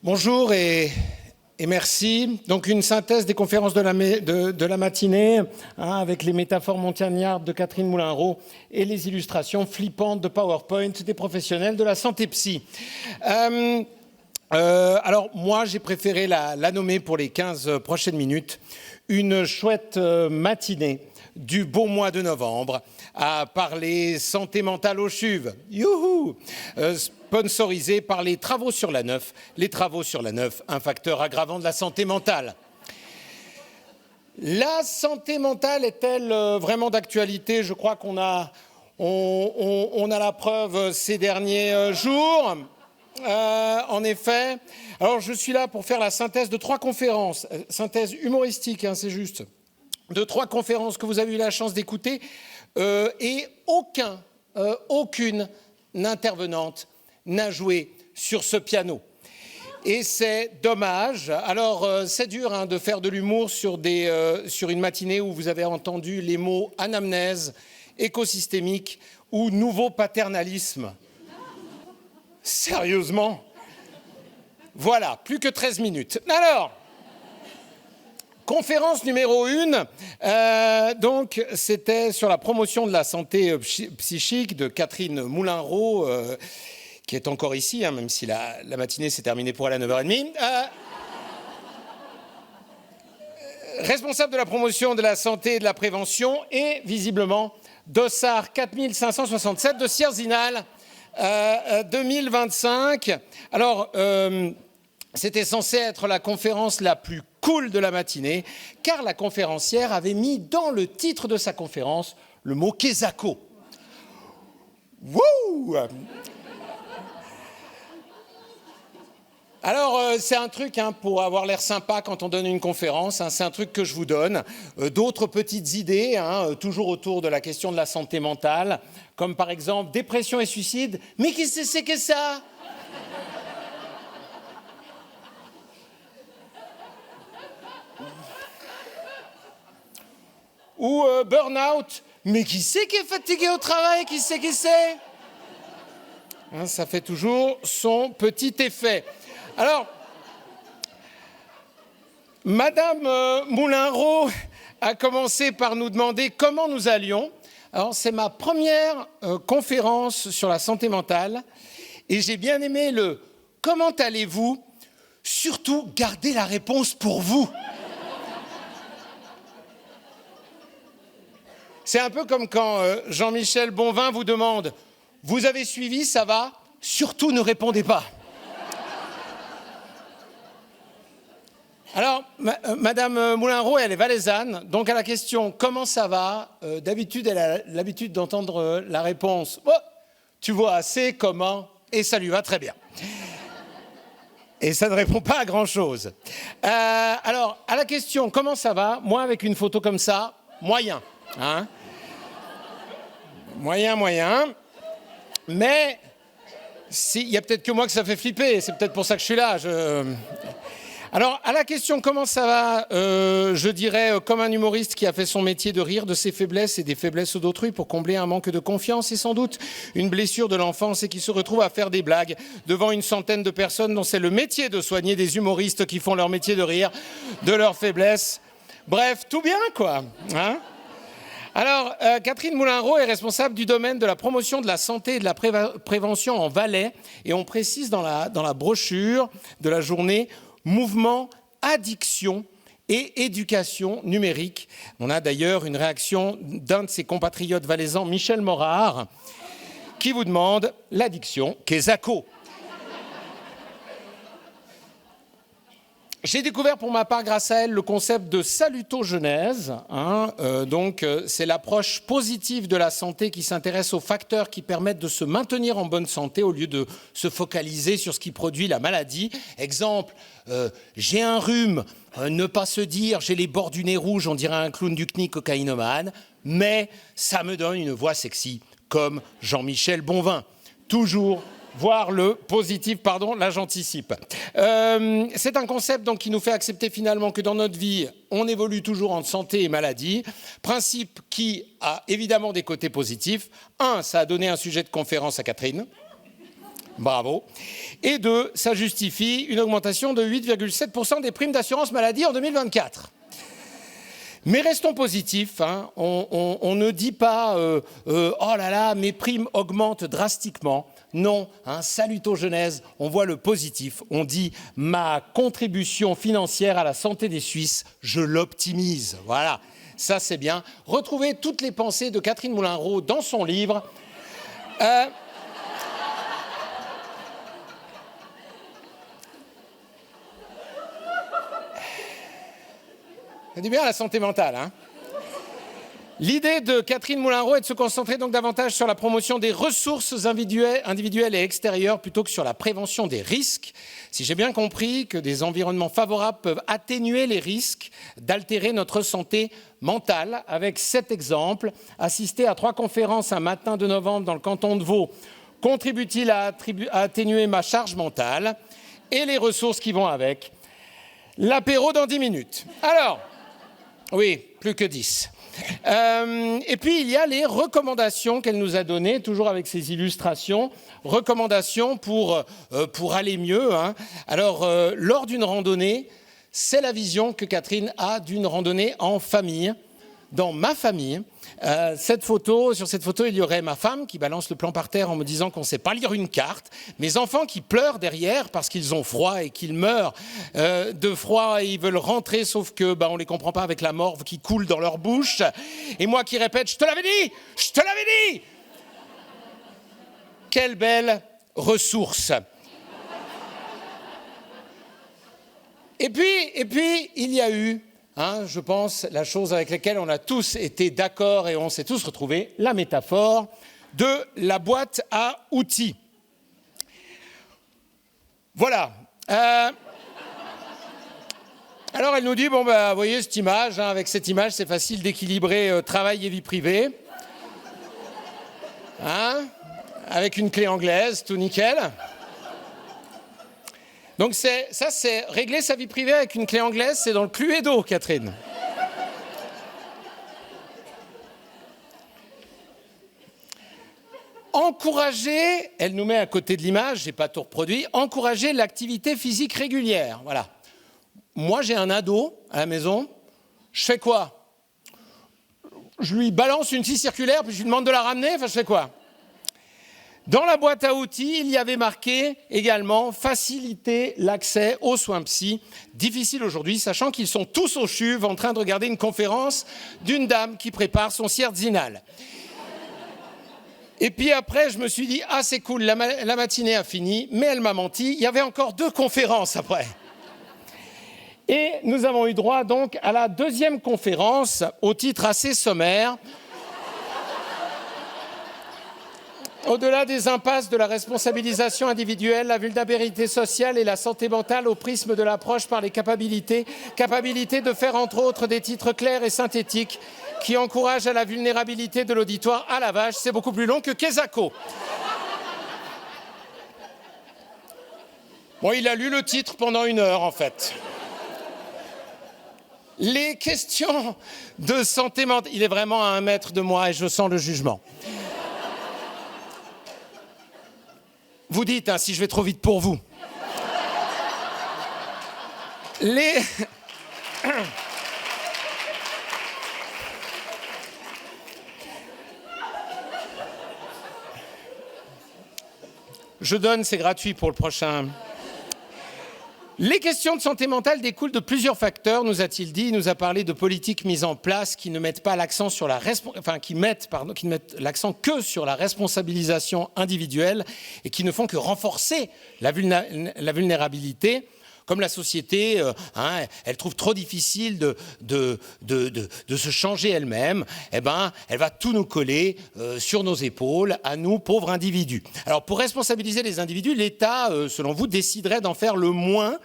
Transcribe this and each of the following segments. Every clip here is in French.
Bonjour et merci. Donc une synthèse des conférences de la matinée, avec les métaphores montagnardes de Catherine Moulin-Roux et les illustrations flippantes de PowerPoint des professionnels de la santé psy. Alors moi j'ai préféré la nommer pour les 15 prochaines minutes une chouette matinée du beau mois de novembre à parler santé mentale au CHUV. Youhou, sponsorisé par les Travaux sur la Neuf. Les Travaux sur la Neuf, un facteur aggravant de la santé mentale. La santé mentale est-elle vraiment d'actualité? Je crois qu'on a la preuve ces derniers jours. En effet, alors je suis là pour faire la synthèse de 3 conférences, synthèse humoristique, c'est juste, de 3 conférences que vous avez eu la chance d'écouter, et aucune intervenante n'a joué sur ce piano. Et c'est dommage. Alors, c'est dur de faire de l'humour sur une matinée où vous avez entendu les mots anamnèse, écosystémique ou nouveau paternalisme. Sérieusement? Voilà, plus que 13 minutes. Alors, conférence numéro 1, donc c'était sur la promotion de la santé psychique de Catherine Moulin-Roux, qui est encore ici, même si la matinée s'est terminée pour elle à 9h30. Responsable de la promotion de la santé et de la prévention et visiblement dossard 4567 de Sierzinal 2025. Alors, c'était censé être la conférence la plus cool de la matinée, car la conférencière avait mis dans le titre de sa conférence le mot Quesaco. Wouh! Alors, c'est un truc pour avoir l'air sympa quand on donne une conférence, c'est un truc que je vous donne. D'autres petites idées, toujours autour de la question de la santé mentale, comme par exemple dépression et suicide. Mais qu'est-ce que c'est que ça? Ou burn-out. Mais qui c'est qui est fatigué au travail? Qui c'est? Ça fait toujours son petit effet. Alors, Madame Moulin-Roux a commencé par nous demander comment nous allions. Alors, c'est ma première conférence sur la santé mentale et j'ai bien aimé le « comment allez-vous ?» Surtout, gardez la réponse pour vous. C'est un peu comme quand Jean-Michel Bonvin vous demande « Vous avez suivi, ça va? Surtout ne répondez pas ». Alors, Madame Moulin-Roux, elle est valaisanne, donc à la question « Comment ça va ?» d'habitude, elle a l'habitude d'entendre la réponse « Oh, tu vois assez, comment ?» et ça lui va très bien. Et ça ne répond pas à grand-chose. Alors, à la question « Comment ça va ?» moi, avec une photo comme ça, moyen. Moyen. Mais il y a peut-être que moi que ça fait flipper. C'est peut-être pour ça que je suis là. Alors, à la question « Comment ça va ?» je dirais, comme un humoriste qui a fait son métier de rire de ses faiblesses et des faiblesses d'autrui pour combler un manque de confiance et sans doute une blessure de l'enfance et qui se retrouve à faire des blagues devant une centaine de personnes dont c'est le métier de soigner des humoristes qui font leur métier de rire de leurs faiblesses. Bref, tout bien, quoi. Alors, Catherine Moulin-Roux est responsable du domaine de la promotion de la santé et de la prévention en Valais. Et on précise dans la brochure de la journée mouvement, addiction et éducation numérique. On a d'ailleurs une réaction d'un de ses compatriotes valaisans, Michel Morard, qui vous demande l'addiction Quesaco. J'ai découvert pour ma part, grâce à elle, le concept de salutogenèse. Donc, c'est l'approche positive de la santé qui s'intéresse aux facteurs qui permettent de se maintenir en bonne santé au lieu de se focaliser sur ce qui produit la maladie. Exemple, j'ai un rhume, ne pas se dire j'ai les bords du nez rouge, on dirait un clown du CNI cocaïnomane, mais ça me donne une voix sexy, comme Jean-Michel Bonvin. Toujours voir le positif, là j'anticipe. C'est un concept donc, qui nous fait accepter finalement que dans notre vie, on évolue toujours entre santé et maladie. Principe qui a évidemment des côtés positifs. Ça a donné un sujet de conférence à Catherine. Bravo. Et 2, ça justifie une augmentation de 8,7% des primes d'assurance maladie en 2024. Mais restons positifs, hein. On ne dit pas oh là là, mes primes augmentent drastiquement. Non, hein, salutations Genèse, on voit le positif. On dit ma contribution financière à la santé des Suisses, je l'optimise. Voilà, ça c'est bien. Retrouvez toutes les pensées de Catherine Moulin-Roux dans son livre. Ça dit bien à la santé mentale, hein. L'idée de Catherine Moulin-Roux est de se concentrer donc davantage sur la promotion des ressources individuelles et extérieures plutôt que sur la prévention des risques. Si j'ai bien compris que des environnements favorables peuvent atténuer les risques d'altérer notre santé mentale, avec 7 exemples. Assister à 3 conférences un matin de novembre dans le canton de Vaud contribue-t-il à atténuer ma charge mentale et les ressources qui vont avec. L'apéro dans 10 minutes. Alors, oui, plus que 10. Et puis, il y a les recommandations qu'elle nous a données, toujours avec ces illustrations. Recommandations pour aller mieux, hein. Alors, lors d'une randonnée, c'est la vision que Catherine a d'une randonnée en famille. Dans ma famille, sur cette photo, il y aurait ma femme qui balance le plan par terre en me disant qu'on ne sait pas lire une carte, mes enfants qui pleurent derrière parce qu'ils ont froid et qu'ils meurent de froid et ils veulent rentrer, sauf que on ne les comprend pas avec la morve qui coule dans leur bouche, et moi qui répète « Je te l'avais dit ! Je te l'avais dit !» Quelle belle ressource. Et puis, il y a eu, hein, je pense, la chose avec laquelle on a tous été d'accord et on s'est tous retrouvés, la métaphore de la boîte à outils. Voilà. Alors elle nous dit, vous voyez cette image, hein, avec cette image, c'est facile d'équilibrer travail et vie privée. Hein, avec une clé anglaise, tout nickel. Donc c'est régler sa vie privée avec une clé anglaise, c'est dans le Cluedo, Catherine. Encourager, elle nous met à côté de l'image, j'ai pas tout reproduit, encourager l'activité physique régulière. Voilà. Moi, j'ai un ado à la maison, je fais quoi? Je lui balance une scie circulaire, puis je lui demande de la ramener, je fais quoi? Dans la boîte à outils, il y avait marqué également « Faciliter l'accès aux soins psy ». Difficile aujourd'hui, sachant qu'ils sont tous au CHUV en train de regarder une conférence d'une dame qui prépare son cierzinal. Et puis après, je me suis dit « Ah, c'est cool, la matinée a fini », mais elle m'a menti, il y avait encore 2 conférences après. Et nous avons eu droit donc à la 2e conférence, au titre assez sommaire. Au-delà des impasses de la responsabilisation individuelle, la vulnérabilité sociale et la santé mentale au prisme de l'approche par les capacités de faire entre autres des titres clairs et synthétiques qui encouragent à la vulnérabilité de l'auditoire. À la vache, c'est beaucoup plus long que Kesako. Bon, il a lu le titre pendant 1 heure en fait. Les questions de santé mentale, il est vraiment à 1 mètre de moi et je sens le jugement. Vous dites, hein, si je vais trop vite pour vous. Je donne, c'est gratuit pour le prochain. Les questions de santé mentale découlent de plusieurs facteurs, nous a-t-il dit. Il nous a parlé de politiques mises en place qui ne mettent pas l'accent sur qui mettent l'accent que sur la responsabilisation individuelle et qui ne font que renforcer la vulnérabilité. Comme la société, elle trouve trop difficile de se changer elle-même, elle va tout nous coller sur nos épaules, à nous, pauvres individus. Alors, pour responsabiliser les individus, l'État, selon vous, déciderait d'en faire le moins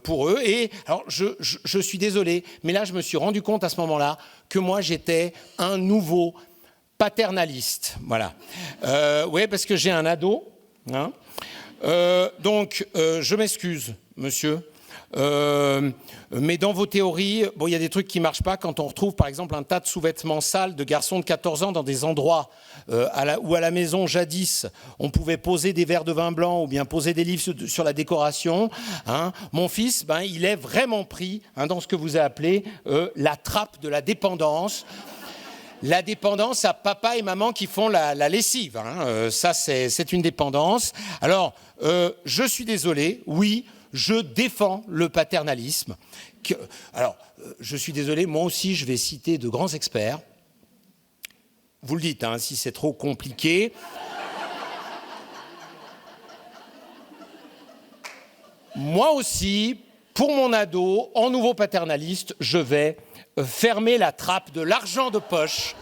pour eux. Et alors, je suis désolé, mais là, je me suis rendu compte à ce moment-là que moi, j'étais un nouveau paternaliste. Voilà. Oui, parce que j'ai un ado, hein. Donc, je m'excuse, monsieur. Mais dans vos théories, bon, il y a des trucs qui ne marchent pas quand on retrouve par exemple un tas de sous-vêtements sales de garçons de 14 ans dans des endroits où à la maison jadis on pouvait poser des verres de vin blanc ou bien poser des livres sur la décoration. Mon fils, il est vraiment pris dans ce que vous avez appelé la trappe de la dépendance. La dépendance à papa et maman qui font la lessive. Ça, c'est une dépendance. Alors, je suis désolé, oui, je défends le paternalisme. Alors, je suis désolé, moi aussi, je vais citer de grands experts. Vous le dites, si c'est trop compliqué. Moi aussi, pour mon ado, en nouveau paternaliste, je vais fermer la trappe de l'argent de poche,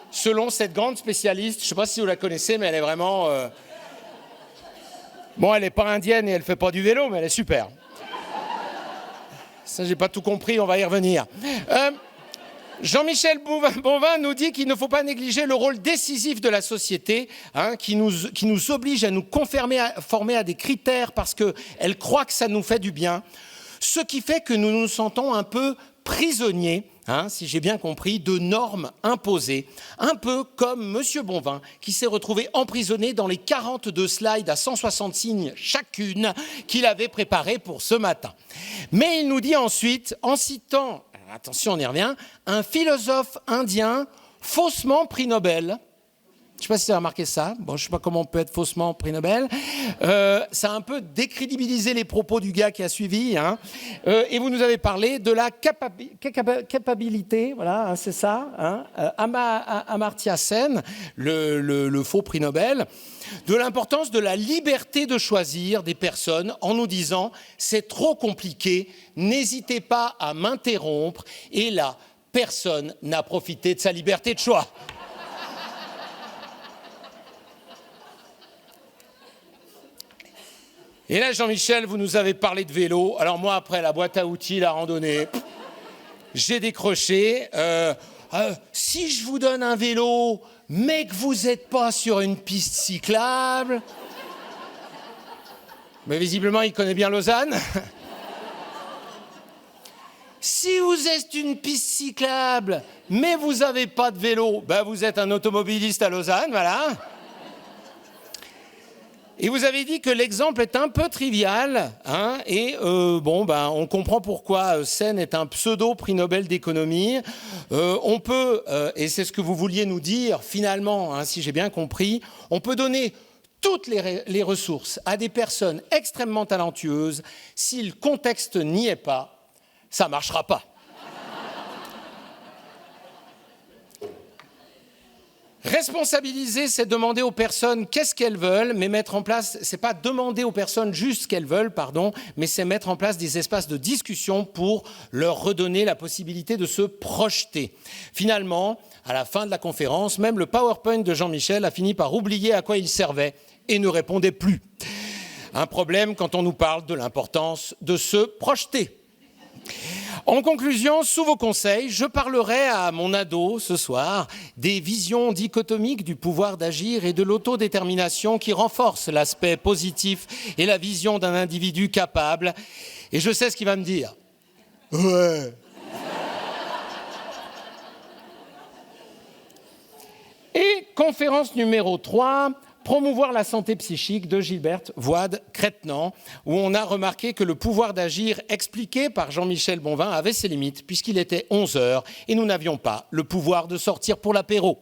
selon cette grande spécialiste. Je ne sais pas si vous la connaissez, mais elle est vraiment... Bon, elle n'est pas indienne et elle ne fait pas du vélo, mais elle est super. Ça, j'ai pas tout compris, on va y revenir. Jean-Michel Bonvin nous dit qu'il ne faut pas négliger le rôle décisif de la société, qui nous oblige à nous former à des critères parce qu'elle croit que ça nous fait du bien, ce qui fait que nous nous sentons un peu prisonniers, si j'ai bien compris, de normes imposées, un peu comme M. Bonvin, qui s'est retrouvé emprisonné dans les 42 slides à 160 signes chacune qu'il avait préparées pour ce matin. Mais il nous dit ensuite, en citant, attention on y revient, un philosophe indien faussement prix Nobel. Je ne sais pas si vous avez remarqué ça. Bon, je ne sais pas comment on peut être faussement prix Nobel. Ça a un peu décrédibilisé les propos du gars qui a suivi. Et vous nous avez parlé de la capacité, voilà, c'est ça, Amartya Sen, le faux prix Nobel, de l'importance de la liberté de choisir des personnes en nous disant « c'est trop compliqué, n'hésitez pas à m'interrompre » et là, personne n'a profité de sa liberté de choix. Et là, Jean-Michel, vous nous avez parlé de vélo. Alors moi, après la boîte à outils, la randonnée, j'ai décroché. Si je vous donne un vélo, mais que vous n'êtes pas sur une piste cyclable... Mais visiblement, il connaît bien Lausanne. Si vous êtes une piste cyclable, mais vous n'avez pas de vélo, vous êtes un automobiliste à Lausanne, voilà. Et vous avez dit que l'exemple est un peu trivial, on comprend pourquoi Sen est un pseudo-prix Nobel d'économie. On peut, et c'est ce que vous vouliez nous dire finalement, si j'ai bien compris, on peut donner toutes les ressources à des personnes extrêmement talentueuses. Si le contexte n'y est pas, ça ne marchera pas. Responsabiliser, c'est demander aux personnes qu'est-ce qu'elles veulent, mais mettre en place, c'est pas demander aux personnes juste ce qu'elles veulent, mais c'est mettre en place des espaces de discussion pour leur redonner la possibilité de se projeter. Finalement, à la fin de la conférence, même le PowerPoint de Jean-Michel a fini par oublier à quoi il servait et ne répondait plus. Un problème quand on nous parle de l'importance de se projeter. En conclusion, sous vos conseils, je parlerai à mon ado ce soir des visions dichotomiques du pouvoir d'agir et de l'autodétermination qui renforcent l'aspect positif et la vision d'un individu capable. Et je sais ce qu'il va me dire. Ouais. Et conférence numéro 3... Promouvoir la santé psychique de Gilberte Voide-Crétenant, où on a remarqué que le pouvoir d'agir expliqué par Jean-Michel Bonvin avait ses limites, puisqu'il était 11h et nous n'avions pas le pouvoir de sortir pour l'apéro.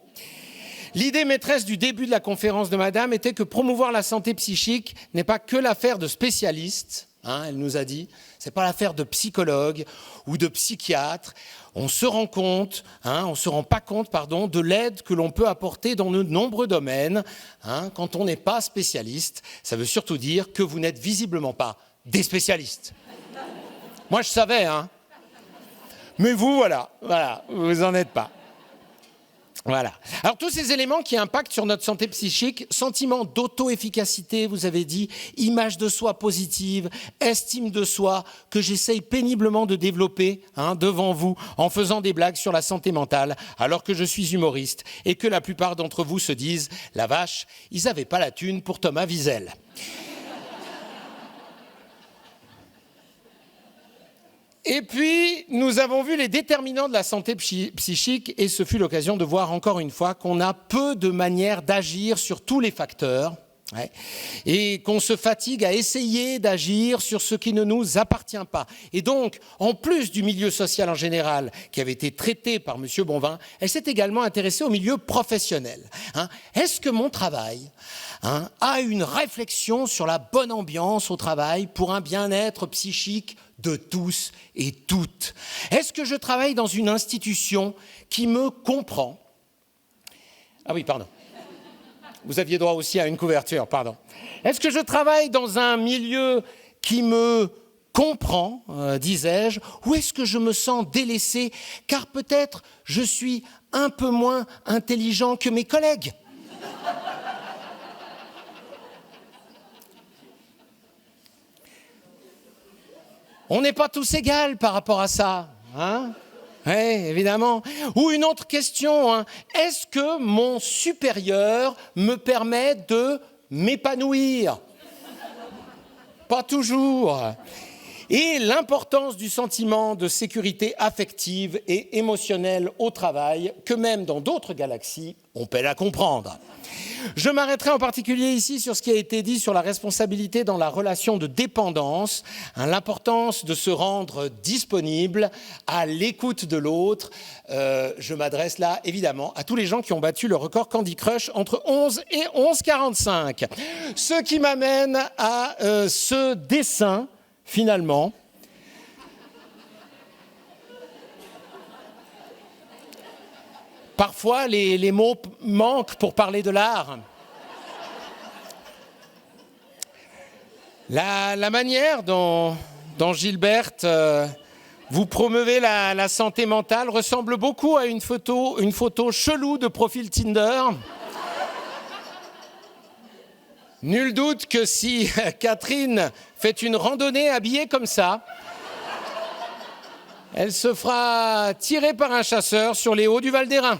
L'idée maîtresse du début de la conférence de Madame était que promouvoir la santé psychique n'est pas que l'affaire de spécialistes, elle nous a dit, c'est pas l'affaire de psychologues ou de psychiatres. On se rend pas compte de l'aide que l'on peut apporter dans de nombreux domaines. Quand on n'est pas spécialiste, ça veut surtout dire que vous n'êtes visiblement pas des spécialistes. Moi, je savais, mais vous, voilà, vous en êtes pas. Voilà. Alors tous ces éléments qui impactent sur notre santé psychique, sentiment d'auto-efficacité, vous avez dit, image de soi positive, estime de soi, que j'essaye péniblement de développer devant vous en faisant des blagues sur la santé mentale, alors que je suis humoriste et que la plupart d'entre vous se disent « la vache, ils n'avaient pas la thune pour Thomas Wiesel ». Et puis, nous avons vu les déterminants de la santé psychique et ce fut l'occasion de voir encore une fois qu'on a peu de manières d'agir sur tous les facteurs et qu'on se fatigue à essayer d'agir sur ce qui ne nous appartient pas. Et donc, en plus du milieu social en général, qui avait été traité par M. Bonvin, elle s'est également intéressée au milieu professionnel. Est-ce que mon travail a une réflexion sur la bonne ambiance au travail pour un bien-être psychique de tous et toutes? Est-ce que je travaille dans une institution qui me comprend? Ah oui, pardon. Vous aviez droit aussi à une couverture, pardon. Est-ce que je travaille dans un milieu qui me comprend, disais-je, ou est-ce que je me sens délaissé, car peut-être je suis un peu moins intelligent que mes collègues? On n'est pas tous égaux par rapport à ça, hein? Oui, évidemment. Ou une autre question, est-ce que mon supérieur me permet de m'épanouir? Pas toujours. Et l'importance du sentiment de sécurité affective et émotionnelle au travail, que même dans d'autres galaxies, on peine à comprendre. Je m'arrêterai en particulier ici sur ce qui a été dit sur la responsabilité dans la relation de dépendance, l'importance de se rendre disponible à l'écoute de l'autre. Je m'adresse là, évidemment, à tous les gens qui ont battu le record Candy Crush entre 11 et 11h45. Ce qui m'amène à ce dessin, finalement. Parfois, les mots manquent pour parler de l'art. La manière dont Gilberte, vous promeuvez la santé mentale ressemble beaucoup à une photo chelou de profil Tinder. Nul doute que si Catherine fait une randonnée habillée comme ça, elle se fera tirer par un chasseur sur les hauts du Val d'Airain.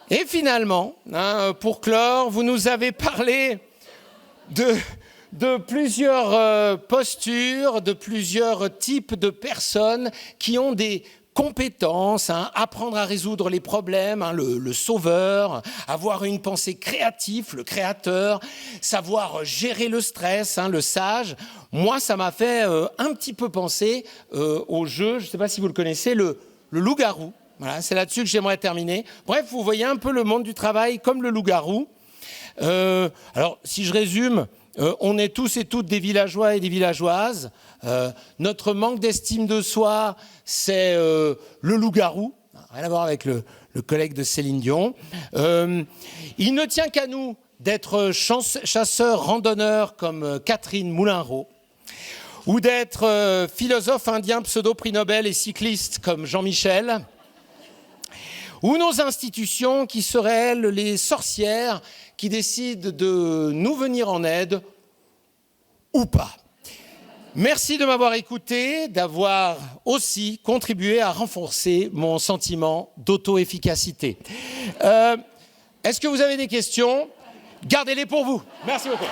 Et finalement, pour clore, vous nous avez parlé de plusieurs postures, de plusieurs types de personnes qui ont des compétences, apprendre à résoudre les problèmes, le sauveur, avoir une pensée créative, le créateur, savoir gérer le stress, le sage. Moi, ça m'a fait un petit peu penser au jeu, je ne sais pas si vous le connaissez, le loup-garou. Voilà, c'est là-dessus que j'aimerais terminer. Bref, vous voyez un peu le monde du travail comme le loup-garou. Alors, si je résume, on est tous et toutes des villageois et des villageoises. Notre manque d'estime de soi, c'est le loup-garou. Rien à voir avec le collègue de Céline Dion. Il ne tient qu'à nous d'être chasseurs, randonneurs comme Catherine Moulin-Roux, ou d'être philosophe indien, pseudo-prix Nobel et cycliste comme Jean-Michel, ou nos institutions qui seraient, elles, les sorcières qui décident de nous venir en aide ou pas. Merci de m'avoir écouté, d'avoir aussi contribué à renforcer mon sentiment d'auto-efficacité. Est-ce que vous avez des questions? Gardez-les pour vous. Merci beaucoup.